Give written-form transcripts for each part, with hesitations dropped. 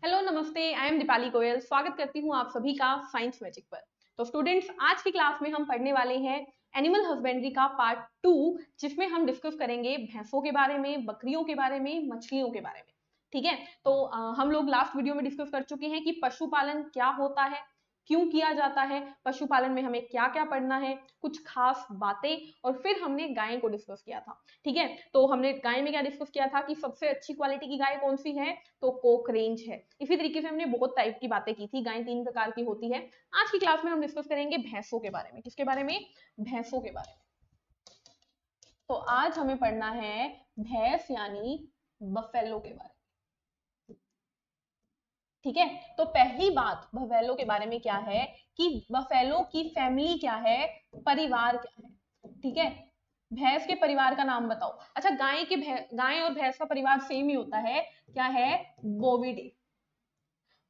Hello नमस्ते, I am Deepali Goyal. स्वागत करती हूँ आप सभी का साइंस मैजिक पर। तो स्टूडेंट्स, आज की क्लास में हम पढ़ने वाले हैं एनिमल हस्बेंड्री का पार्ट 2, जिसमें हम डिस्कस करेंगे भैंसों के बारे में, बकरियों के बारे में, मछलियों के बारे में। ठीक है, तो हम लोग लास्ट वीडियो में डिस्कस कर चुके हैं कि पशुपालन क्या होता है, क्यों किया जाता है, पशुपालन में हमें क्या क्या पढ़ना है, कुछ खास बातें, और फिर हमने गाय को डिस्कस किया था। ठीक है, तो हमने गाय में क्या डिस्कस किया था कि सबसे अच्छी क्वालिटी की गाय कौन सी है, तो कोक रेंज है। इसी तरीके से हमने बहुत टाइप की बातें की थी, गाय 3 प्रकार की होती है। आज की क्लास में हम डिस्कस करेंगे भैंसों के बारे में। किसके बारे में? भैंसों के बारे में। तो आज हमें पढ़ना है भैंस यानी बफेलो के बारे में। ठीक है, तो पहली बात बफेलो के बारे में क्या है कि बफेलो की फैमिली क्या है, परिवार क्या है। ठीक है, भैंस के परिवार का नाम बताओ। अच्छा, गाय और भैंस का परिवार सेम ही होता है, क्या है? बोविडे।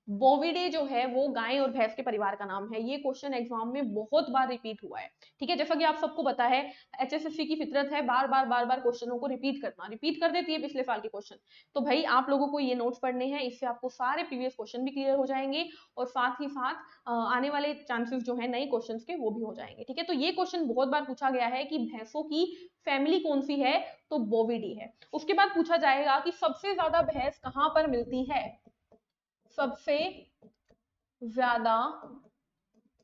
बोविडे जो है वो गाय और भैंस के परिवार का नाम है। ये क्वेश्चन एग्जाम में बहुत बार रिपीट हुआ है। ठीक है, जैसा कि आप सबको पता है, एचएसएससी की फितरत है बार बार क्वेश्चनों को रिपीट करना, रिपीट कर देती है पिछले साल के क्वेश्चन। तो भाई आप लोगों को ये नोट्स पढ़ने हैं, इससे आपको सारे प्रीवियस क्वेश्चन भी क्लियर हो जाएंगे और साथ ही साथ आने वाले चांसेस जो है नए क्वेश्चन के वो भी हो जाएंगे। ठीक है, तो ये क्वेश्चन बहुत बार पूछा गया है कि भैंसों की फैमिली कौन सी है, तो बोविडी है। उसके बाद पूछा जाएगा कि सबसे ज्यादा भैंस कहां पर मिलती है। सबसे ज्यादा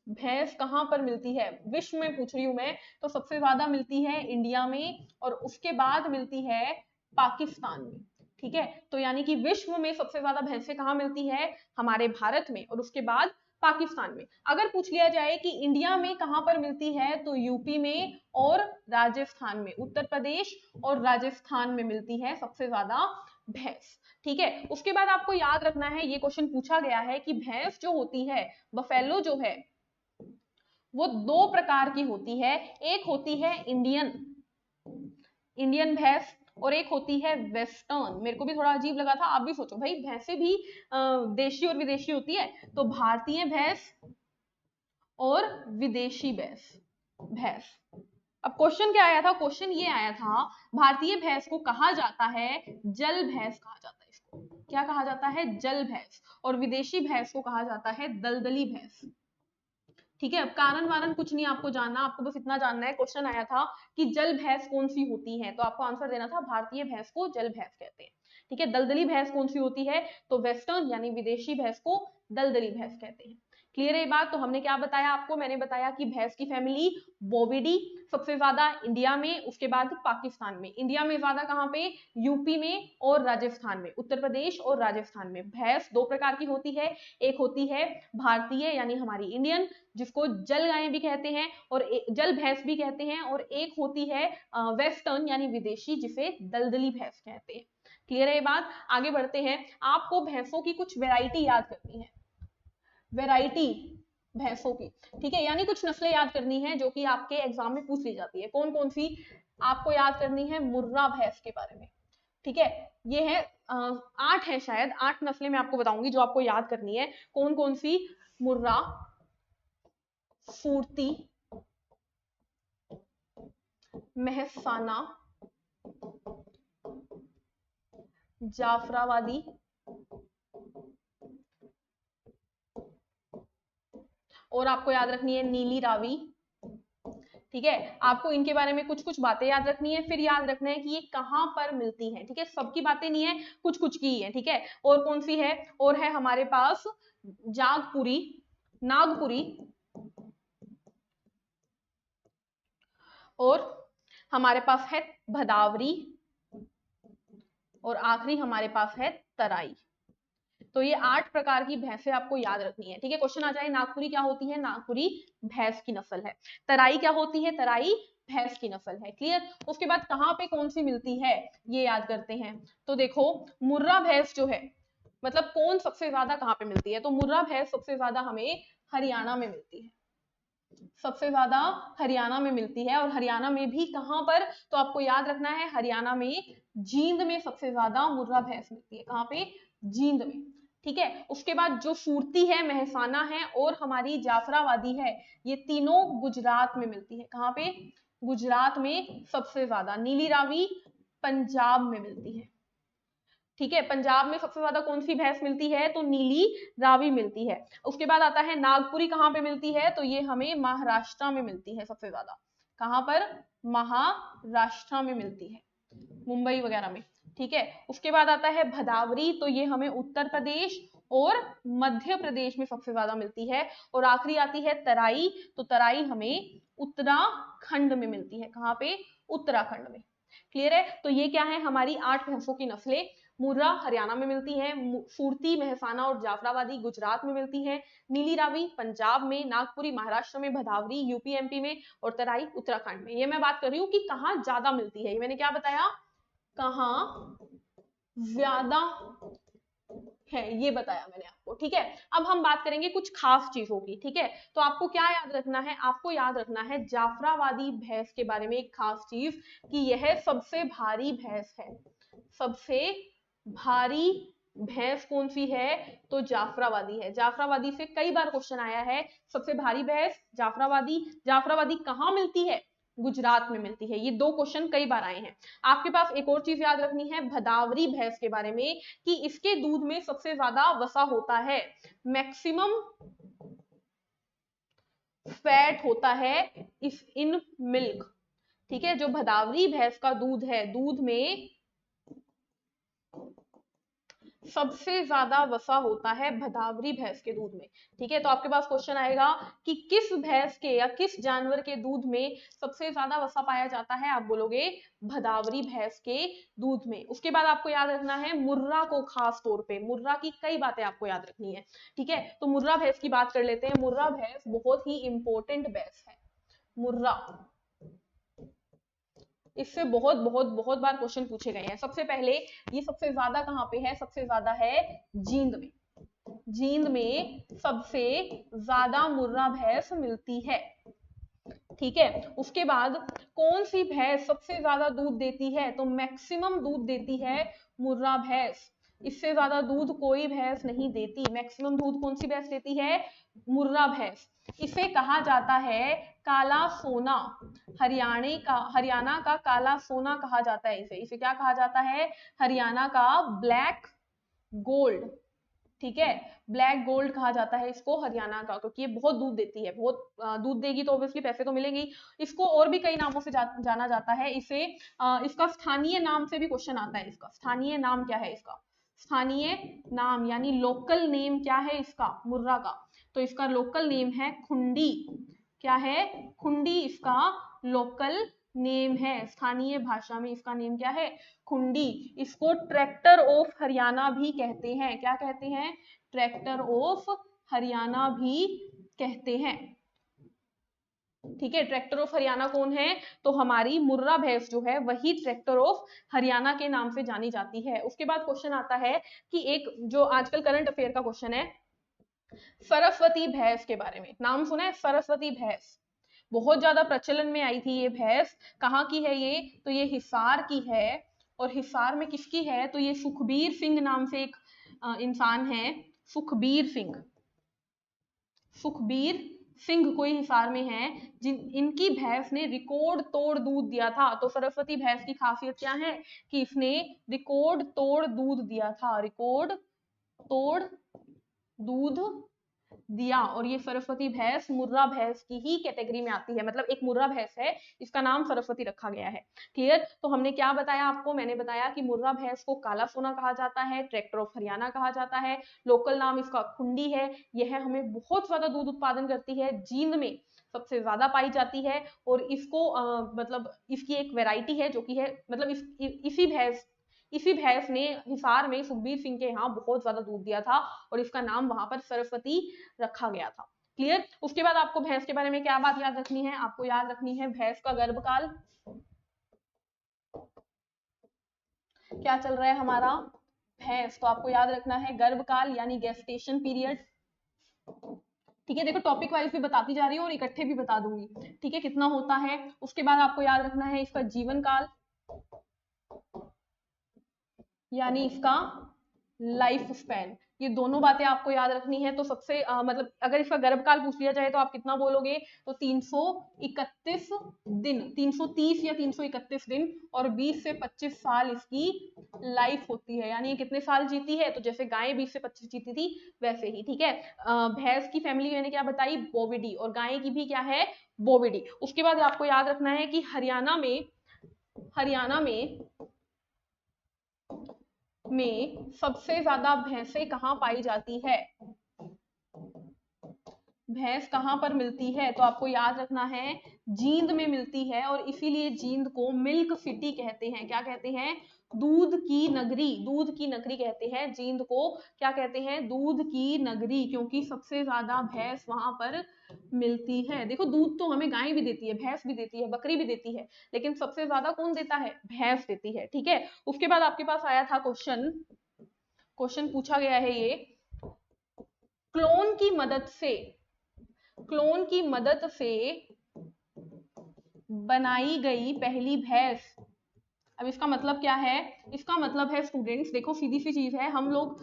भैंस कहां पर मिलती है विश्व में, पूछ रही हूं मैं। तो सबसे ज्यादा मिलती है इंडिया में, और उसके बाद मिलती है पाकिस्तान में। ठीक है, तो यानी कि विश्व में सबसे ज्यादा भैंसें कहां मिलती है, हमारे भारत में, और उसके बाद पाकिस्तान में। अगर पूछ लिया जाए कि इंडिया में कहां पर मिलती है, तो यूपी में और राजस्थान में, उत्तर प्रदेश और राजस्थान में मिलती है सबसे ज्यादा भैंस। ठीक है, उसके बाद आपको याद रखना है, ये क्वेश्चन पूछा गया है कि भैंस जो होती है, बफेलो जो है, वो दो प्रकार की होती है। एक होती है इंडियन इंडियन भैंस, और एक होती है वेस्टर्न। मेरे को भी थोड़ा अजीब लगा था, आप भी सोचो भाई, भैंसे भी देशी और विदेशी होती है। तो भारतीय भैंस और विदेशी भैंस भैंस अब क्वेश्चन क्या आया था? क्वेश्चन ये आया था, भारतीय भैंस को कहा जाता है जल भैंस, कहा जाता है इसको। क्या कहा जाता है? जल भैंस। और विदेशी भैंस को कहा जाता है दलदली भैंस। ठीक है, अब कारण वारण कुछ नहीं आपको जानना, आपको बस इतना जानना है, क्वेश्चन आया था कि जल भैंस कौन सी होती है, तो आपको आंसर देना था भारतीय भैंस को जल भैंस कहते हैं। ठीक है, दलदली भैंस कौन सी होती है, तो वेस्टर्न यानी विदेशी भैंस को दलदली भैंस कहते हैं। क्लियर है ये बात? तो हमने क्या बताया आपको? मैंने बताया कि भैंस की फैमिली बोविडी, सबसे ज्यादा इंडिया में, उसके बाद पाकिस्तान में। इंडिया में ज्यादा कहां पे? यूपी में और राजस्थान में, उत्तर प्रदेश और राजस्थान में। भैंस दो प्रकार की होती है, एक होती है भारतीय यानी हमारी इंडियन, जिसको जल गाय भी कहते हैं और जल भैंस भी कहते हैं, और एक होती है वेस्टर्न यानी विदेशी, जिसे दलदली भैंस कहते हैं। क्लियर है ये बात? आगे बढ़ते हैं, आपको भैंसों की कुछ वेराइटी याद करनी है, वेराइटी भैंसों की। ठीक है, यानी कुछ नस्लें याद करनी है जो कि आपके एग्जाम में पूछ ली जाती है। कौन कौन सी आपको याद करनी है? मुर्रा भैंस के बारे में। ठीक है, ये है 8 है, शायद 8 नस्लें मैं आपको बताऊंगी जो आपको याद करनी है। कौन कौन सी? मुर्रा, फूर्ती, मेहसाना, जाफराबादी, और आपको याद रखनी है नीली रावी। ठीक है, आपको इनके बारे में कुछ कुछ बातें याद रखनी है, फिर याद रखना है कि ये कहां पर मिलती है। ठीक है, सबकी बातें नहीं है, कुछ कुछ की है। ठीक है, और कौन सी है? और है हमारे पास जागपुरी, नागपुरी, और हमारे पास है भदावरी, और आखिरी हमारे पास है तराई। तो ये 8 प्रकार की भैंसें आपको याद रखनी है। ठीक है, क्वेश्चन आ जाए, नागपुरी क्या होती है? नागपुरी भैंस की नस्ल है। तराई क्या होती है? तराई भैंस की नस्ल है। क्लियर? उसके बाद कहां पे कौन सी मिलती है, ये याद करते हैं। तो देखो, मुर्रा भैंस जो है, मतलब कौन सबसे ज्यादा कहां पे मिलती है, तो मुर्रा भैंस सबसे ज्यादा हमें हरियाणा में मिलती है। सबसे ज्यादा हरियाणा में मिलती है, और हरियाणा में भी कहां पर, तो आपको याद रखना है, हरियाणा में जींद में सबसे ज्यादा मुर्रा भैंस मिलती है। कहां पे? जींद में। ठीक है, उसके बाद जो सूरती है, मेहसाना है, और हमारी जाफराबादी है, ये तीनों गुजरात में मिलती है। कहां पे? गुजरात में सबसे ज्यादा। नीली रावी पंजाब में मिलती है। ठीक है। पंजाब में सबसे ज्यादा कौन सी भैंस मिलती है, तो नीली रावी मिलती है। उसके बाद आता है नागपुरी, कहाँ पे मिलती है, तो ये हमें महाराष्ट्र में मिलती है सबसे ज्यादा। कहाँ पर, महाराष्ट्र में मिलती है, मुंबई वगैरह में, ठीक है। उसके बाद आता है भदावरी, तो ये हमें उत्तर प्रदेश और मध्य प्रदेश में सबसे ज्यादा मिलती है। और आखिरी आती है तराई, तो तराई हमें उत्तराखंड में मिलती है। कहाँ पे, उत्तराखंड में। क्लियर है। तो ये क्या है, हमारी 8 भैंसों की नस्लें। मुर्रा हरियाणा में मिलती है, सूरती, मेहसाना और जाफराबादी गुजरात में मिलती है, नीली रावी पंजाब में, नागपुरी महाराष्ट्र में, भदावरी यूपी एमपी में और तराई उत्तराखंड में। ये मैं बात कर रही हूँ कि कहाँ ज्यादा मिलती है। ये मैंने क्या बताया, कहाँ ज्यादा है, ये बताया मैंने आपको, ठीक है। अब हम बात करेंगे कुछ खास चीजों की, ठीक है। तो आपको क्या याद रखना है, आपको याद रखना है जाफराबादी भैंस के बारे में एक खास चीज, कि यह सबसे भारी भैंस है। सबसे भारी भैंस कौन सी है, तो जाफराबादी है। जाफराबादी से कई बार क्वेश्चन आया है, सबसे भारी भैंस जाफराबादी। जाफराबादी कहाँ मिलती है, गुजरात में मिलती है। ये 2 क्वेश्चन कई बार आए हैं। आपके पास एक और चीज याद रखनी है भदावरी भैंस के बारे में, कि इसके दूध में सबसे ज्यादा वसा होता है, मैक्सिमम फैट होता है इस इन मिल्क, ठीक है। जो भदावरी भैंस का दूध है, दूध में सबसे ज्यादा वसा होता है भदावरी भैंस के दूध में, ठीक है। तो आपके पास क्वेश्चन आएगा कि किस भैंस के या किस जानवर के दूध में सबसे ज्यादा वसा पाया जाता है, आप बोलोगे भदावरी भैंस के दूध में। उसके बाद आपको याद रखना है मुर्रा को, खास तौर पे मुर्रा की कई बातें आपको याद रखनी है, ठीक है। तो मुर्रा भैंस की बात कर लेते हैं। मुर्रा भैंस बहुत ही इंपॉर्टेंट भैंस है, मुर्रा। इससे बहुत बहुत बहुत बार क्वेश्चन पूछे गए हैं। सबसे पहले ये सबसे ज्यादा कहाँ पे है, सबसे ज्यादा है जींद में। जींद में सबसे ज्यादा मुर्रा भैंस मिलती है, ठीक है। उसके बाद कौन सी भैंस सबसे ज्यादा दूध देती है, तो मैक्सिमम दूध देती है मुर्रा भैंस। इससे ज्यादा दूध कोई भैंस नहीं देती। मैक्सिमम दूध कौन सी भैंस देती है, मुर्रा भैंस। इसे कहा जाता है काला सोना, हरियाणा का काला सोना कहा जाता है इसे। इसे क्या कहा जाता है, हरियाणा का ब्लैक गोल्ड, ठीक है। ब्लैक गोल्ड कहा जाता है इसको हरियाणा का, क्योंकि ये बहुत दूध देती है। बहुत दूध देगी तो ऑब्वियसली पैसे तो मिलेंगे। इसको और भी कई नामों से जाना जाता है। इसे इसका स्थानीय नाम से भी क्वेश्चन आता है। इसका स्थानीय नाम क्या है, इसका स्थानीय नाम यानी लोकल नेम क्या है इसका, मुर्रा का, तो इसका लोकल नेम है खुंडी। क्या है, खुंडी इसका लोकल नेम है। स्थानीय भाषा में इसका नेम क्या है, खुंडी। इसको ट्रैक्टर ऑफ हरियाणा भी कहते हैं। क्या कहते हैं, ट्रैक्टर ऑफ हरियाणा भी कहते हैं, ठीक है। ट्रैक्टर ऑफ हरियाणा कौन है, तो हमारी मुर्रा भैंस जो है वही ट्रैक्टर ऑफ हरियाणा के नाम से जानी जाती है। उसके बाद क्वेश्चन आता है कि एक जो आजकल करंट अफेयर का क्वेश्चन है, सरस्वती भैंस के बारे में। नाम सुना है सरस्वती भैंस, बहुत ज्यादा प्रचलन में आई थी ये भैंस। कहाँ की है ये, तो ये हिसार की है। और हिसार में किसकी है, तो ये सुखबीर सिंह नाम से एक इंसान है, सुखबीर सिंह। सुखबीर सिंह कोई हिसार में है, जिन इनकी भैंस ने रिकॉर्ड तोड़ दूध दिया था। तो सरस्वती भैंस की खासियत क्या है, कि इसने रिकॉर्ड तोड़ दूध दिया था, रिकॉर्ड तोड़ दूध दिया। और ये सरस्वती भैंस मुर्रा भैंस की ही कैटेगरी में आती है, मतलब एक मुर्रा भैंस है, इसका नाम सरस्वती रखा गया है। क्लियर। तो हमने क्या बताया आपको, मैंने बताया कि मुर्रा भैंस को काला सोना कहा जाता है, ट्रैक्टर ऑफ हरियाणा कहा जाता है, लोकल नाम इसका खुंडी है। यह हमें बहुत ज्यादा दूध उत्पादन करती है, जींद में सबसे ज्यादा पाई जाती है। और इसको मतलब इसकी एक वेराइटी है जो कि है, मतलब इसी भैंस ने हिसार में सुखबीर सिंह के यहाँ बहुत ज्यादा दूध दिया था और इसका नाम वहां पर सरस्वती रखा गया था। क्लियर। उसके बाद आपको भैंस के बारे में क्या बात याद रखनी है, आपको याद रखनी है भैंस का गर्भकाल। क्या चल रहा है हमारा, भैंस, तो आपको याद रखना है गर्भकाल यानी गेस्टेशन पीरियड, ठीक है। देखो टॉपिक वाइज भी बताती जा रही हूँ और इकट्ठे भी बता दूंगी, ठीक है, कितना होता है। उसके बाद आपको याद रखना है इसका जीवन काल यानी इसका लाइफ स्पैन, ये दोनों बातें आपको याद रखनी है। तो सबसे मतलब अगर इसका गर्भकाल पूछ लिया जाए तो आप कितना बोलोगे, तो 331 दिन, 330 या 331 दिन, और 20 से 25 साल इसकी लाइफ होती है। यानी कितने साल जीती है, तो जैसे गाय 20 से 25 जीती थी वैसे ही, ठीक है। भैंस की फैमिली मैंने क्या बताई, बोविडी, और गाय की भी क्या है, बोविडी। उसके बाद आपको याद रखना है कि हरियाणा में सबसे ज्यादा भैंसें कहाँ पाई जाती है, भैंस कहाँ पर मिलती है, तो आपको याद रखना है जींद में मिलती है, और इसीलिए जींद को मिल्क सिटी कहते हैं। क्या कहते हैं, दूध की नगरी, दूध की नगरी कहते हैं जींद को। क्या कहते हैं, दूध की नगरी, क्योंकि सबसे ज्यादा भैंस वहां पर मिलती है। देखो दूध तो हमें गाय भी देती है, भैंस भी देती है, बकरी भी देती है, लेकिन सबसे ज्यादा कौन देता है, भैंस देती है, ठीक है। उसके बाद आपके पास आया था क्वेश्चन पूछा गया है ये, क्लोन की मदद से बनाई गई पहली भैंस। अब इसका मतलब क्या है, इसका मतलब है स्टूडेंट्स, देखो सीधी सी चीज है, हम लोग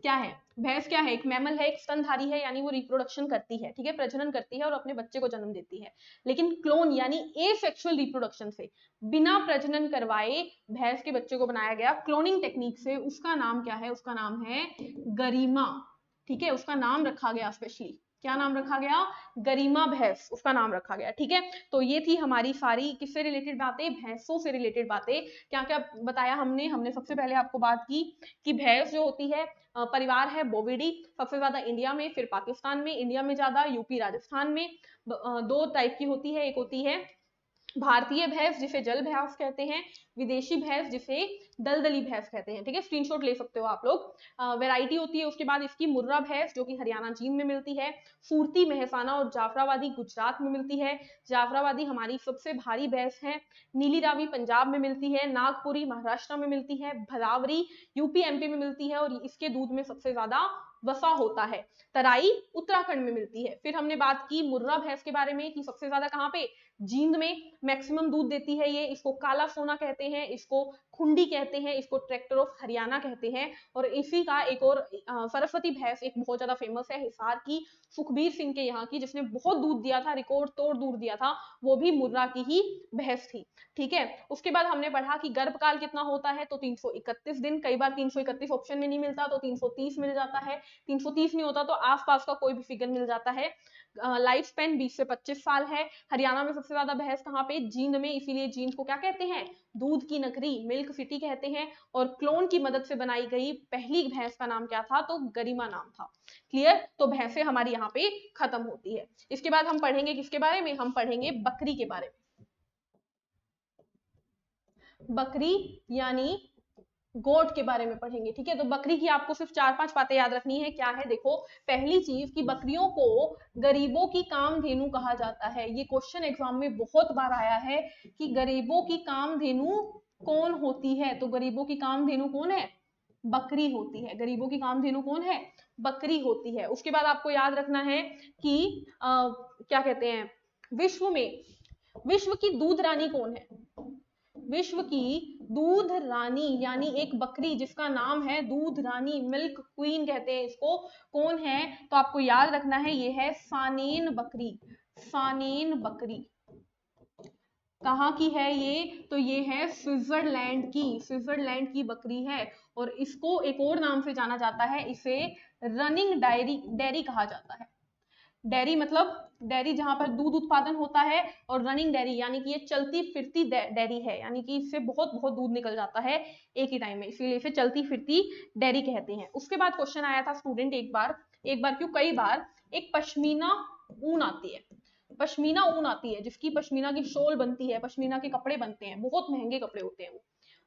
क्या है, भैंस क्या है, एक मैमल है, एक स्तनधारी है, यानी वो रिप्रोडक्शन करती है, ठीक है, प्रजनन करती है और अपने बच्चे को जन्म देती है। लेकिन क्लोन यानी एसेक्सुअल रिप्रोडक्शन से, बिना प्रजनन करवाए भैंस के बच्चे को बनाया गया क्लोनिंग टेक्निक से, उसका नाम क्या है, उसका नाम है गरिमा, ठीक है। उसका नाम रखा गया स्पेशली, क्या नाम रखा गया, गरिमा भैंस उसका नाम रखा गया, ठीक है। तो ये थी हमारी सारी किससे रिलेटेड बातें, भैंसों से रिलेटेड बातें। क्या क्या बताया हमने सबसे पहले आपको बात की कि भैंस जो होती है परिवार है बोविडी, सबसे ज्यादा इंडिया में, फिर पाकिस्तान में, इंडिया में ज्यादा, यूपी राजस्थान में। दो टाइप की होती है, एक होती है भारतीय भैंस जिसे जल भैंस कहते हैं, विदेशी भैंस जिसे दलदली भैंस कहते हैं, ठीक है, स्क्रीनशॉट ले सकते हो आप लोग। वैरायटी होती है। उसके बाद इसकी मुर्रा भैंस जो कि हरियाणा जींद में मिलती है, फूर्ती मेहसाना और जाफराबादी गुजरात में मिलती है, जाफराबादी हमारी सबसे भारी भैंस है, नीली रावी पंजाब में मिलती है, नागपुरी महाराष्ट्र में मिलती है, भदावरी यूपी एमपी में मिलती है, और इसके दूध में सबसे ज्यादा वसा होता है, तराई उत्तराखंड में मिलती है। फिर हमने बात की मुर्रा भैंस के बारे में कि सबसे ज्यादा कहाँ पे, जींद में मैक्सिमम दूध देती है ये, इसको काला सोना कहते हैं, इसको खुंडी कहते हैं, इसको ट्रैक्टर ऑफ हरियाणा कहते हैं। और इसी का एक और सरस्वती भैंस एक बहुत ज्यादा फेमस है हिसार की, सुखबीर सिंह के यहाँ की, जिसने बहुत दूध दिया था, रिकॉर्ड तोड़ दूध दिया था, वो भी मुर्रा की ही भैंस थी, ठीक है। उसके बाद हमने पढ़ा कि गर्भकाल कितना होता है, तो 331 दिन, कई बार 331 ऑप्शन में नहीं मिलता तो 330 मिल जाता है, 330 नहीं होता तो आसपास का कोई भी फिगर मिल जाता है। लाइफ स्पेन 20 से 25 साल है। हरियाणा में सबसे ज्यादा भैंस कहाँ पे, जींद में, इसीलिए जींद को क्या कहते हैं, दूध की नगरी, मिल्क सिटी कहते हैं। और क्लोन की मदद से बनाई गई पहली भैंस का नाम क्या था, तो गरिमा नाम था। क्लियर, तो भैंसें हमारी यहाँ पे खत्म होती है। इसके बाद हम पढ़ेंगे किसके बारे में, हम पढ़ेंगे बकरी के बारे में। बकरी यानी गोट के बारे में पढ़ेंगे, ठीक है। तो बकरी की आपको सिर्फ 4-5 बातें याद रखनी है। क्या है, देखो पहली चीज कि बकरियों को गरीबों की कामधेनु कहा जाता है। ये क्वेश्चन एग्जाम में बहुत बार आया है कि गरीबों की कामधेनु कौन होती है, तो गरीबों की कामधेनु कौन है, बकरी होती है। गरीबों की कामधेनु कौन है, बकरी होती है। उसके बाद आपको याद रखना है कि क्या कहते हैं, विश्व की दूध रानी कौन है, विश्व की दूध रानी यानी एक बकरी जिसका नाम है दूध रानी, मिल्क क्वीन कहते हैं इसको, कौन है, तो आपको याद रखना है ये है सानेन बकरी। सानेन बकरी कहाँ की है ये, तो ये है स्विट्जरलैंड की बकरी है। और इसको एक और नाम से जाना जाता है, इसे रनिंग डेयरी कहा जाता है। डेयरी मतलब डेयरी जहां पर दूध उत्पादन होता है, और रनिंग डेयरी यानी कि ये चलती फिरती डेयरी है, यानी कि इससे बहुत बहुत दूध निकल जाता है एक ही टाइम में, इसीलिए इसे चलती फिरती डेयरी कहते हैं। उसके बाद क्वेश्चन आया था स्टूडेंट, एक बार क्यों कई बार, एक पश्मीना ऊन आती है, पश्मीना ऊन आती है जिसकी पश्मीना की शॉल बनती है, पश्मीना के कपड़े बनते हैं, बहुत महंगे कपड़े होते हैं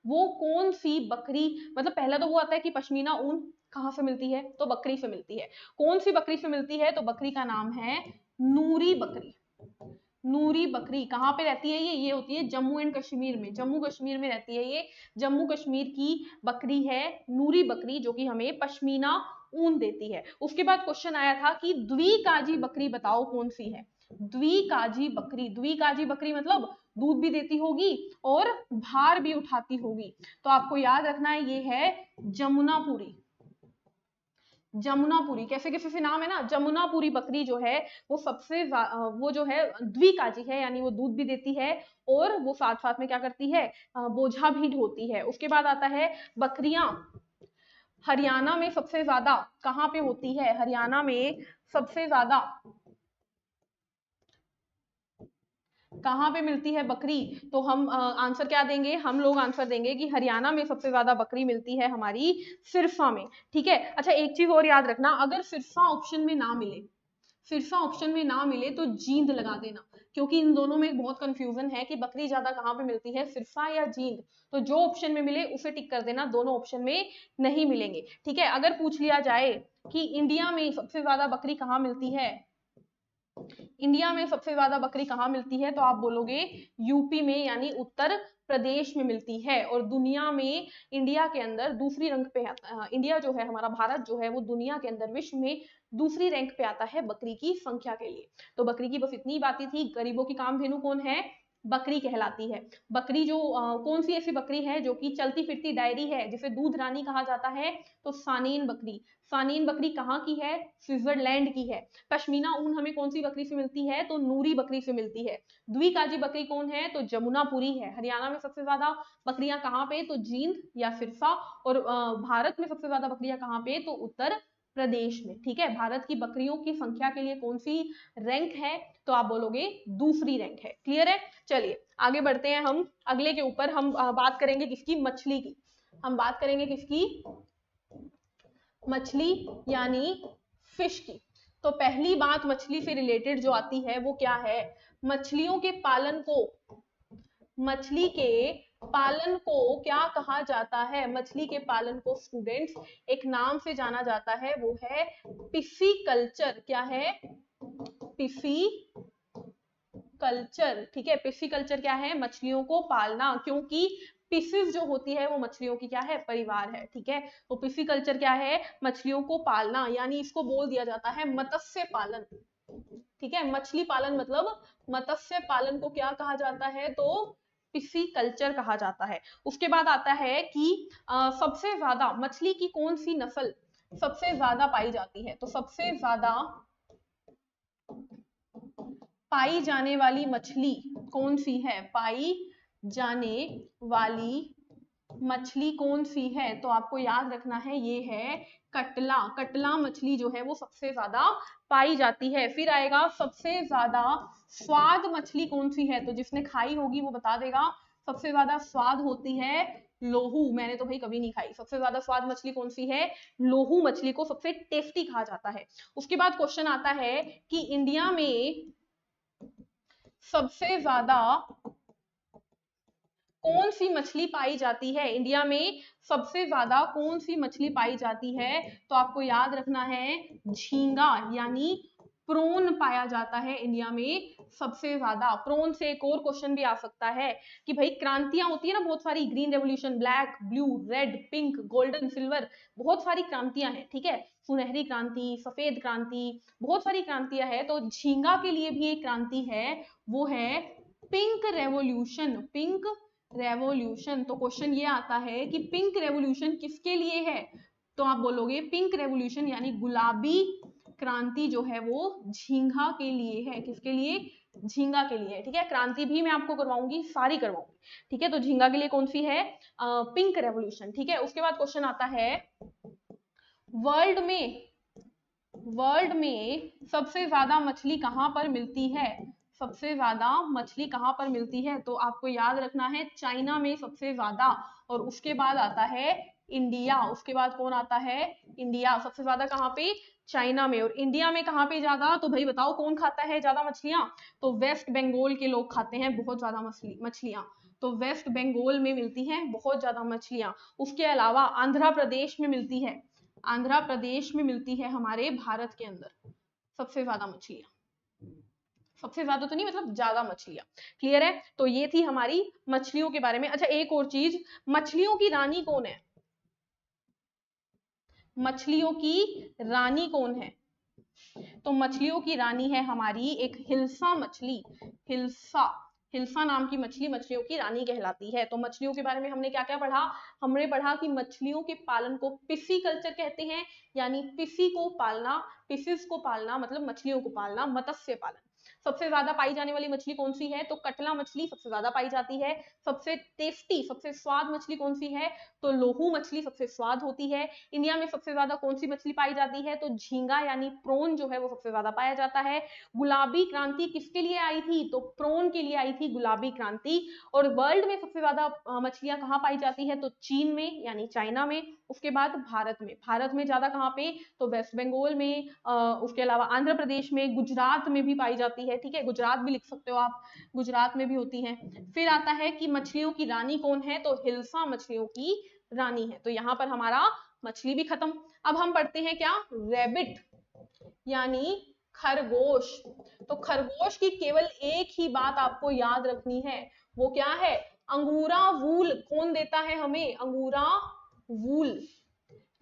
वो कौन सी बकरी, मतलब पहला तो वो आता है कि पश्मीना ऊन कहाँ से मिलती है, तो बकरी से मिलती है। कौन सी बकरी से मिलती है, तो बकरी का नाम है नूरी बकरी। नूरी बकरी कहाँ पे रहती है ये होती है जम्मू एंड कश्मीर में, जम्मू कश्मीर में रहती है ये, जम्मू कश्मीर की बकरी है नूरी बकरी, जो कि हमें पश्मीना ऊन देती है। उसके बाद क्वेश्चन आया था कि द्विकाजी बकरी बताओ कौन सी है, द्विकाजी बकरी मतलब दूध भी देती होगी और भार भी उठाती होगी, तो आपको याद रखना है ये है जमुनापुरी। जमुनापुरी, कैसे कैसे से नाम है ना, जमुनापुरी बकरी जो है वो सबसे वो जो है द्विकाजी है, यानी वो दूध भी देती है और वो साथ साथ में क्या करती है, बोझा भी ढोती है। उसके बाद आता है बकरियां हरियाणा में सबसे ज्यादा कहाँ पे होती है, हरियाणा में सबसे ज्यादा कहाँ पे मिलती है बकरी, तो हम आंसर क्या देंगे, हम लोग आंसर देंगे कि हरियाणा में सबसे ज्यादा बकरी मिलती है हमारी सिरसा में। ठीक है, अच्छा एक चीज और याद रखना, अगर सिरसा ऑप्शन में ना मिले, सिरसा ऑप्शन में ना मिले तो जींद लगा देना, क्योंकि इन दोनों में बहुत कंफ्यूजन है कि बकरी ज्यादा कहाँ पे मिलती है, सिरसा या जींद। तो जो ऑप्शन में मिले उसे टिक कर देना, दोनों ऑप्शन में नहीं मिलेंगे। ठीक है, अगर पूछ लिया जाए कि इंडिया में सबसे ज्यादा बकरी कहाँ मिलती है, इंडिया में सबसे ज्यादा बकरी कहाँ मिलती है, तो आप बोलोगे यूपी में, यानी उत्तर प्रदेश में मिलती है। और दुनिया में इंडिया के अंदर दूसरी रैंक पे इंडिया जो है हमारा भारत जो है वो दुनिया के अंदर विश्व में दूसरी रैंक पे आता है बकरी की संख्या के लिए। तो बकरी की बस इतनी बातें थी। गरीबों की कामधेनु कौन है, बकरी कहलाती है। बकरी जो कौन सी ऐसी बकरी है जो कि चलती फिरती डायरी है, जिसे दूध रानी कहा जाता है, तो सानेन बकरी। सानेन बकरी कहाँ की है, स्विट्जरलैंड की है। पश्मीना ऊन हमें कौन सी बकरी से मिलती है, तो नूरी बकरी से मिलती है। द्विकाजी बकरी कौन है, तो जमुनापुरी है। हरियाणा में सबसे ज्यादा बकरियां कहाँ पे, तो जींद या सिरसा। और भारत में सबसे ज्यादा बकरियां कहाँ पे, तो उत्तर प्रदेश में। ठीक है, भारत की बकरियों की संख्या के लिए कौन सी रैंक है, तो आप बोलोगे दूसरी रैंक है। क्लियर है, चलिए आगे बढ़ते हैं हम अगले के ऊपर। हम बात करेंगे किसकी, मछली की। हम बात करेंगे किसकी, मछली यानी फिश की। तो पहली बात मछली से रिलेटेड जो आती है वो क्या है, मछलियों के पालन को, मछली के पालन को क्या कहा जाता है, मछली के पालन को स्टूडेंट्स एक नाम से जाना जाता है, वो है पिसीकल्चर। क्या है, पिसी कल्चर। ठीक है, पिसीकल्चर क्या है, मछलियों को पालना, क्योंकि पिसिस जो होती है वो मछलियों की क्या है, परिवार है। ठीक है, तो पिसीकल्चर क्या है, मछलियों को पालना, यानी इसको बोल दिया जाता है मत्स्य पालन। ठीक है, मछली पालन मतलब मत्स्य पालन को क्या कहा जाता है, तो पिसीकल्चर कहा जाता है। उसके बाद आता है कि सबसे ज्यादा मछली की कौन सी नस्ल सबसे ज्यादा पाई जाती है, तो सबसे ज्यादा पाई जाने वाली मछली कौन सी है, पाई जाने वाली मछली कौन सी है, तो आपको याद रखना है ये है कटला। कटला मछली जो है वो सबसे ज्यादा पाई जाती है। फिर आएगा सबसे ज्यादा स्वाद मछली कौन सी है, तो जिसने खाई होगी वो बता देगा। सबसे ज्यादा स्वाद होती है लोहू, मैंने तो भाई कभी नहीं खाई। सबसे ज्यादा स्वाद मछली कौन सी है, लोहू मछली को सबसे टेस्टी कहा जाता है। उसके बाद क्वेश्चन आता है कि इंडिया में सबसे ज्यादा कौन सी मछली पाई जाती है, इंडिया में सबसे ज्यादा कौन सी मछली पाई जाती है, तो आपको याद रखना है झींगा यानी प्रोन पाया जाता है इंडिया में सबसे ज्यादा। प्रोन से एक और क्वेश्चन भी आ सकता है कि भाई क्रांतियां होती है ना बहुत सारी, green revolution, black, blue, red, pink, golden, silver, बहुत सारी क्रांतियां हैं। ठीक है, सुनहरी क्रांति, सफेद क्रांति, बहुत सारी क्रांतियां हैं। तो झींगा के लिए भी एक क्रांति है, वो है पिंक रेवोल्यूशन। Pink revolution. तो क्वेश्चन ये आता है कि पिंक रेवोल्यूशन किसके लिए है, तो आप बोलोगे पिंक रेवोल्यूशन यानी गुलाबी क्रांति जो है वो झींगा के लिए है। किसके लिए, झींगा के लिए। ठीक है, क्रांति भी मैं आपको करवाऊंगी, सारी करवाऊंगी। ठीक है, तो झींगा के लिए कौन सी है, पिंक रेवोल्यूशन। ठीक है, उसके बाद क्वेश्चन आता है वर्ल्ड में सबसे ज्यादा मछली कहां पर मिलती है, सबसे ज्यादा मछली कहां पर मिलती है, तो आपको याद रखना है चाइना में सबसे ज्यादा। और उसके बाद आता है इंडिया। उसके बाद कौन आता है, इंडिया। सबसे ज्यादा कहां पे, चाइना में। और इंडिया में कहां पे ज्यादा, तो भाई बताओ कौन खाता है ज्यादा मछलियां, तो वेस्ट बंगाल के लोग खाते हैं बहुत ज्यादा मछलियां। तो वेस्ट बंगाल में मिलती हैं बहुत ज्यादा मछलियां। उसके अलावा आंध्र प्रदेश में मिलती है, आंध्र प्रदेश में मिलती है हमारे भारत के अंदर सबसे ज्यादा मछलियां। सबसे ज्यादा तो नहीं, मतलब ज्यादा मछलियां। क्लियर है, तो ये थी हमारी मछलियों के बारे में। अच्छा एक और चीज, मछलियों की रानी कौन है, मछलियों की रानी कौन है, तो मछलियों की रानी है हमारी एक हिल्सा मछली। हिल्सा, हिल्सा नाम की मछली मछलियों की रानी कहलाती है। तो मछलियों के बारे में हमने क्या क्या पढ़ा? हमने पढ़ा कि मछलियों के पालन को पिसीकल्चर कहते हैं, यानी पिसी को पालना, पिसिस को पालना मतलब मछलियों को पालना, मत्स्य पालन। सबसे ज्यादा पाई जाने वाली मछली कौन सी है? तो कटला मछली सबसे ज्यादा पाई जाती है। सबसे टेस्टी, सबसे स्वाद मछली कौन सी है? तो लोहू मछली सबसे स्वाद होती है। इंडिया में सबसे ज्यादा कौन सी मछली पाई जाती है? तो झींगा यानी प्रोन जो है वो सबसे ज्यादा पाया जाता है। गुलाबी क्रांति किसके लिए आई थी? तो प्रोन के लिए आई थी गुलाबी क्रांति। और वर्ल्ड में सबसे ज्यादा मछलियां कहाँ पाई जाती है? तो चीन में यानी चाइना में। उसके बाद भारत में। भारत में ज्यादा कहाँ पे? तो वेस्ट बंगाल में, उसके अलावा आंध्र प्रदेश में, गुजरात में भी पाई जाती है। ठीक है, गुजरात भी लिख सकते हो आप, गुजरात में भी होती है। फिर आता है कि मछलियों की रानी कौन है? तो हिल्सा मछलियों की रानी है। तो यहाँ पर हमारा मछली भी खत्म। अब हम पढ़ते हैं क्या? रैबिट यानी खरगोश। तो खरगोश की केवल एक ही बात आपको याद रखनी है, वो क्या है? अंगूरा वूल कौन देता है हमें? अंगूरा वूल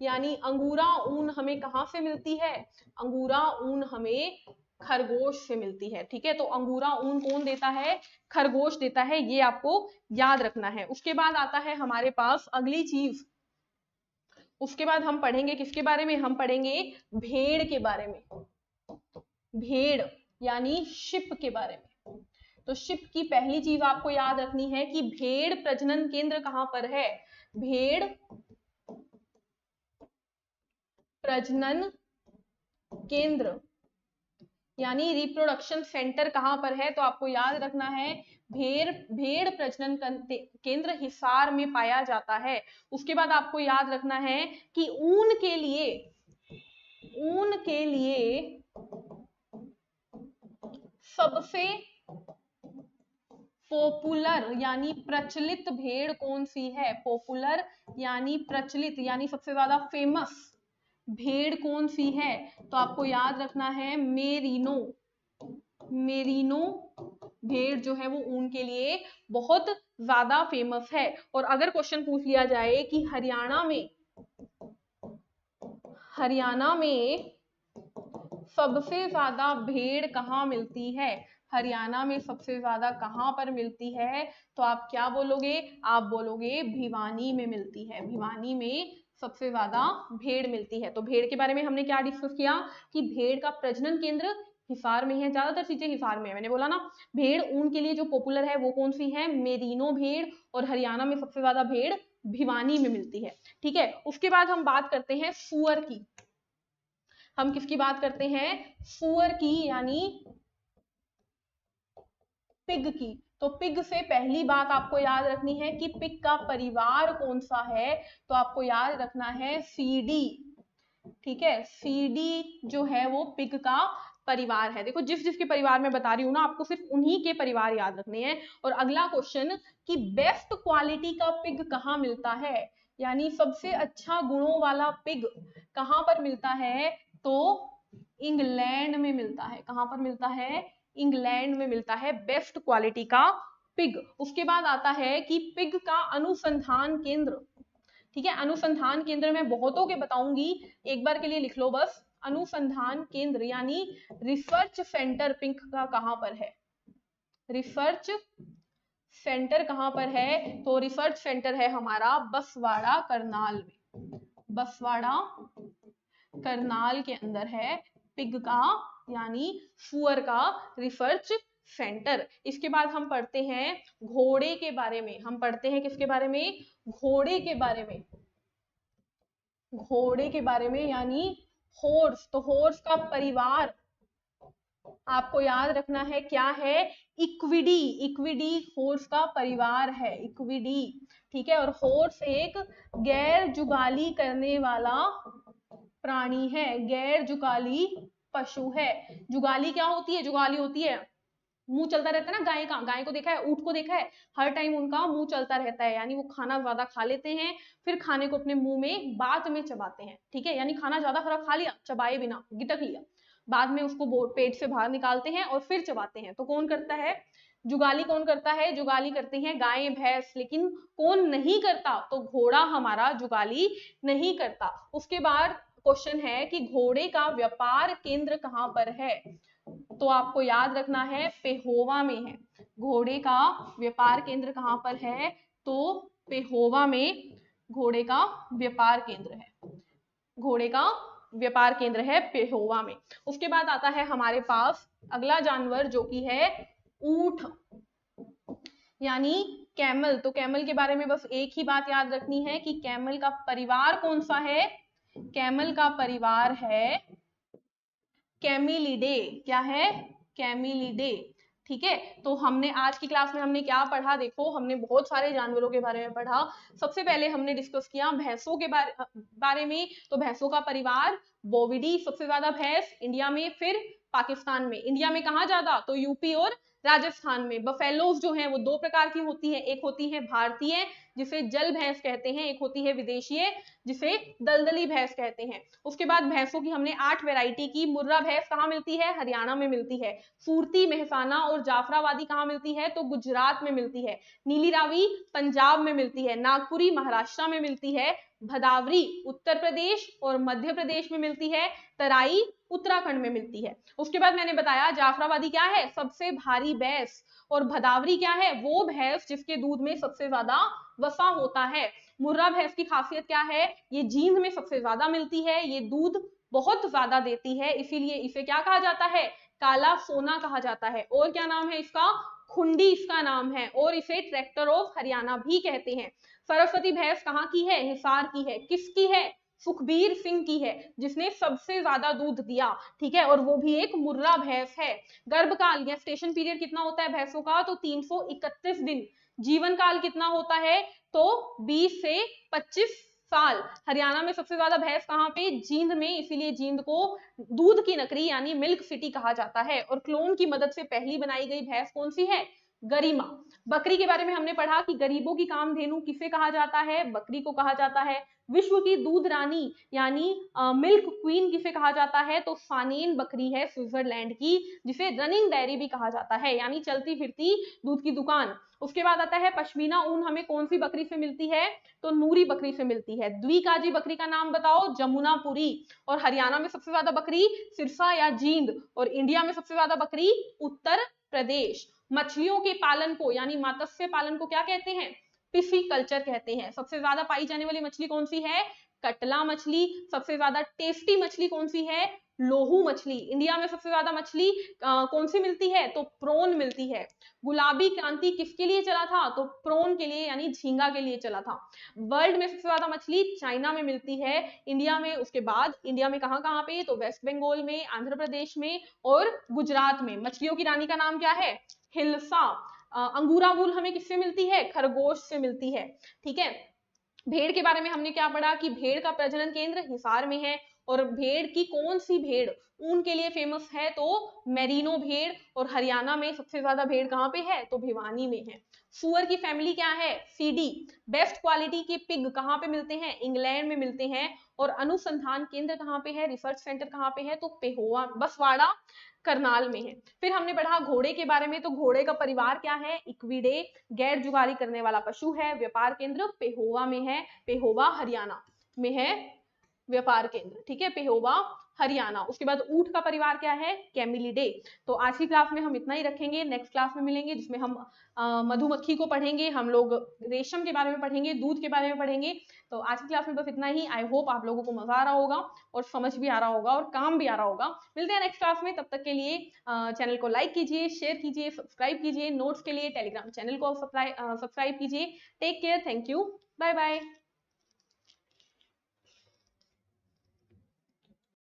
यानी अंगूरा ऊन हमें कहां से मिलती है? अंगूरा ऊन हमें खरगोश से मिलती है। ठीक है, तो अंगूरा ऊन कौन देता है? खरगोश देता है, ये आपको याद रखना है। उसके बाद आता है हमारे पास अगली चीज। उसके बाद हम पढ़ेंगे किसके बारे में? हम पढ़ेंगे भेड़ के बारे में। भेड़ यानी शिप के बारे में। तो शिप की पहली चीज आपको याद रखनी है कि भेड़ प्रजनन केंद्र कहां पर है? भेड़ प्रजनन केंद्र यानी रिप्रोडक्शन सेंटर कहां पर है? तो आपको याद रखना है भेड़ प्रजनन केंद्र हिसार में पाया जाता है। उसके बाद आपको याद रखना है कि ऊन के लिए सबसे पॉपुलर यानी प्रचलित भेड़ कौन सी है? पॉपुलर यानी प्रचलित यानी सबसे ज्यादा फेमस भेड़ कौन सी है? तो आपको याद रखना है मेरिनो। मेरिनो भेड़ जो है वो ऊन के लिए बहुत ज्यादा फेमस है। और अगर क्वेश्चन पूछ लिया जाए कि हरियाणा में सबसे ज्यादा भेड़ कहाँ मिलती है? हरियाणा में सबसे ज्यादा कहां पर मिलती है? तो आप क्या बोलोगे? आप बोलोगे भिवानी में मिलती है। भिवानी में सबसे ज्यादा भेड़ मिलती है। तो भेड़ के बारे में हमने क्या डिस्कस किया कि भेड़ का प्रजनन केंद्र हिसार में है, ज्यादातर चीजें हिसार में है। मैंने बोला ना, भेड़ ऊन के लिए जो पॉपुलर है वो कौन सी है? मेरिनो भेड़। और हरियाणा में सबसे ज्यादा भेड़ भिवानी में मिलती है। ठीक है, उसके बाद हम बात करते हैं सुअर की। हम किसकी बात करते हैं? सुअर की यानी पिग की। तो पिग से पहली बात आपको याद रखनी है कि पिग का परिवार कौन सा है? तो आपको याद रखना है सीडी। ठीक है, सीडी जो है वो पिग का परिवार है। देखो जिस जिसके परिवार में बता रही हूँ ना, आपको सिर्फ उन्हीं के परिवार याद रखने हैं। और अगला क्वेश्चन कि बेस्ट क्वालिटी का पिग कहाँ मिलता है? यानी सबसे अच्छा गुणों वाला पिग कहाँ पर मिलता है? तो इंग्लैंड में मिलता है। कहां पर मिलता है? इंग्लैंड में मिलता है बेस्ट क्वालिटी का पिग। उसके बाद आता है कि पिग का अनुसंधान केंद्र। ठीक है, अनुसंधान केंद्र में बहुतों के बताऊंगी, एक बार के लिए लिख लो बस। अनुसंधान केंद्र यानी रिसर्च सेंटर पिग का कहां पर है? रिसर्च सेंटर कहां पर है? तो रिसर्च सेंटर है हमारा बसवाड़ा करनाल में। बसवाड़ा करनाल के अंदर है पिग का यानी सुअर का रिसर्च सेंटर। इसके बाद हम पढ़ते हैं घोड़े के बारे में। हम पढ़ते हैं किसके बारे में? घोड़े के बारे में। घोड़े के बारे में यानी हॉर्स। तो हॉर्स का परिवार आपको याद रखना है क्या है? इक्विडी। इक्विडी हॉर्स का परिवार है, इक्विडी। ठीक है, और हॉर्स एक गैर जुगाली करने वाला प्राणी है, गैर जुगाली पशु है। जुगाली क्या होती है? जुगाली होती है मुंह चलता रहता है ना गाय का। गाय को देखा है, ऊंट को देखा है, हर टाइम उनका मुंह चलता रहता है, यानी वो खाना ज्यादा खा लेते हैं, फिर खाने को अपने मुंह में बाद में चबाते हैं। ठीक है, यानी खाना ज्यादा खरा खा लिया, चबाए बिना गिटक लिया, बाद में उसको पेट से बाहर निकालते हैं और फिर चबाते हैं। तो कौन करता है? जुगाली कौन करता है? जुगाली करती हैं गाय भैंस। लेकिन कौन नहीं करता? तो घोड़ा हमारा जुगाली नहीं करता। उसके बाद क्वेश्चन है कि घोड़े का व्यापार केंद्र कहां पर है? तो आपको याद रखना है पेहोवा में है। घोड़े का व्यापार केंद्र कहाँ पर है? तो पेहोवा में घोड़े का व्यापार केंद्र है, घोड़े का व्यापार केंद्र है पेहोवा में। उसके बाद आता है हमारे पास अगला जानवर जो कि है ऊंट यानी कैमल। तो कैमल के बारे में बस एक ही बात याद रखनी है कि कैमल का परिवार कौन सा है? कैमल का परिवार है कैमिलिडे। क्या है? कैमिलिडे। ठीक है, तो हमने आज की क्लास में हमने क्या पढ़ा? देखो, हमने बहुत सारे जानवरों के बारे में पढ़ा। सबसे पहले हमने डिस्कस किया भैंसों के बारे में। तो भैंसों का परिवार बोविडी, सबसे ज्यादा भैंस इंडिया में, फिर पाकिस्तान में। इंडिया में कहाँ ज्यादा? तो यूपी और राजस्थान में। बफेलोज जो हैं वो दो प्रकार की होती है, एक होती है भारतीय जिसे जल भैंस कहते हैं, एक होती है विदेशीय जिसे दलदली भैंस कहते हैं। उसके बाद भैंसों की हमने 8 वैरायटी की। मुर्रा भैंस कहाँ मिलती है? हरियाणा में मिलती है। सूरती, मेहसाना और जाफराबादी कहाँ मिलती है? तो गुजरात में मिलती है। नीली रावी पंजाब में मिलती है। नागपुरी महाराष्ट्र में मिलती है। भदावरी उत्तर प्रदेश और मध्य प्रदेश में मिलती है। तराई उत्तराखंड में मिलती है। उसके बाद मैंने बताया जाफराबादी क्या है? सबसे भारी भैंस। और भदावरी क्या है? वो भैंस जिसके दूध में सबसे ज्यादा वसा होता है। मुर्रा भैंस की खासियत क्या है? ये जींद में सबसे ज्यादा मिलती है, ये दूध बहुत ज्यादा देती है, इसीलिए इसे क्या कहा जाता है? काला सोना कहा जाता है। और क्या नाम है इसका? खुंडी इसका नाम है, और इसे ट्रैक्टर ऑफ हरियाणा भी कहते हैं। सरस्वती भैंस कहाँ की है? हिसार की है। किसकी है? सुखबीर सिंह की है, जिसने सबसे ज्यादा दूध दिया। ठीक है, और वो भी एक मुर्रा भैंस है। गर्भकाल या स्टेशन पीरियड कितना होता है भैंसों का? तो 331 दिन। जीवन काल कितना होता है? तो 20 से 25 साल। हरियाणा में सबसे ज्यादा भैंस कहाँ पे? जींद में, इसीलिए जींद को दूध की नगरी यानी मिल्क सिटी कहा जाता है। और क्लोन की मदद से पहली बनाई गई भैंस कौन सी है? गरिमा। बकरी के बारे में हमने पढ़ा कि गरीबों की कामधेनु किसे कहा जाता है? बकरी को कहा जाता है। विश्व की दूध रानी यानी मिल्क क्वीन किसे कहा जाता है? तो सानेन बकरी है स्विट्जरलैंड की, जिसे रनिंग डेयरी भी कहा जाता है यानी चलती फिरती दूध की दुकान। उसके बाद आता है पश्मीना ऊन हमें कौन सी बकरी से मिलती है? तो नूरी बकरी से मिलती है। द्विकाजी बकरी का नाम बताओ? जमुनापुरी। और हरियाणा में सबसे ज्यादा बकरी सिरसा या जींद, और इंडिया में सबसे ज्यादा बकरी उत्तर प्रदेश। मछलियों के पालन को यानी मत्स्य पालन को क्या कहते हैं? पिसीकल्चर कहते हैं। सबसे ज्यादा पाई जाने वाली मछली कौन सी है? कटला मछली। सबसे ज्यादा टेस्टी मछली कौन सी है? लोहू मछली। इंडिया में सबसे ज्यादा मछली कौन सी मिलती है? तो प्रोन मिलती है। गुलाबी क्रांति किसके लिए चला था? तो प्रोन के लिए यानी झींगा के लिए चला था। वर्ल्ड में सबसे ज्यादा मछली चाइना में मिलती है। इंडिया में उसके बाद इंडिया में कहाँ कहाँ पे? तो वेस्ट बंगाल में, आंध्र प्रदेश में और गुजरात में। मछलियों की रानी का नाम क्या है? हिल्सा। अंगूरा वूल हमें किससे मिलती है? खरगोश से मिलती है। ठीक है, भेड़ के बारे में हमने क्या पढ़ा कि भेड़ का प्रजनन केंद्र हिसार में है। और भेड़ की कौन सी भेड़ ऊन के लिए फेमस है? तो मेरिनो भेड़। और हरियाणा में सबसे ज्यादा भेड़ कहाँ पे है? तो भिवानी में है। सुअर की फैमिली क्या है? सीडी। बेस्ट क्वालिटी के पिग कहाँ पे मिलते हैं? इंग्लैंड में मिलते हैं। और अनुसंधान केंद्र कहाँ पे है? रिसर्च सेंटर कहाँ पे है? तो पेहोवा बसवाड़ा करनाल में है। फिर हमने पढ़ा घोड़े के बारे में। तो घोड़े का परिवार क्या है? इक्विडे। गैर जुगाली करने वाला पशु है। व्यापार केंद्र पेहोवा में है, पेहोवा हरियाणा में है व्यापार केंद्र। ठीक है, पेहोवा हरियाणा। उसके बाद ऊंट का परिवार क्या है? कैमिलिडे। तो आज की क्लास में हम इतना ही रखेंगे। नेक्स्ट क्लास में मिलेंगे जिसमें हम मधुमक्खी को पढ़ेंगे, हम लोग रेशम के बारे में पढ़ेंगे, दूध के बारे में पढ़ेंगे। तो आज की क्लास में बस इतना ही। आई होप आप लोगों को मजा आ रहा होगा और समझ भी आ रहा होगा और काम भी आ रहा होगा। मिलते हैं नेक्स्ट क्लास में, तब तक के लिए चैनल को लाइक कीजिए, शेयर कीजिए, सब्सक्राइब कीजिए। नोट्स के लिए टेलीग्राम चैनल को सब्सक्राइब कीजिए। Take care, thank you, bye bye.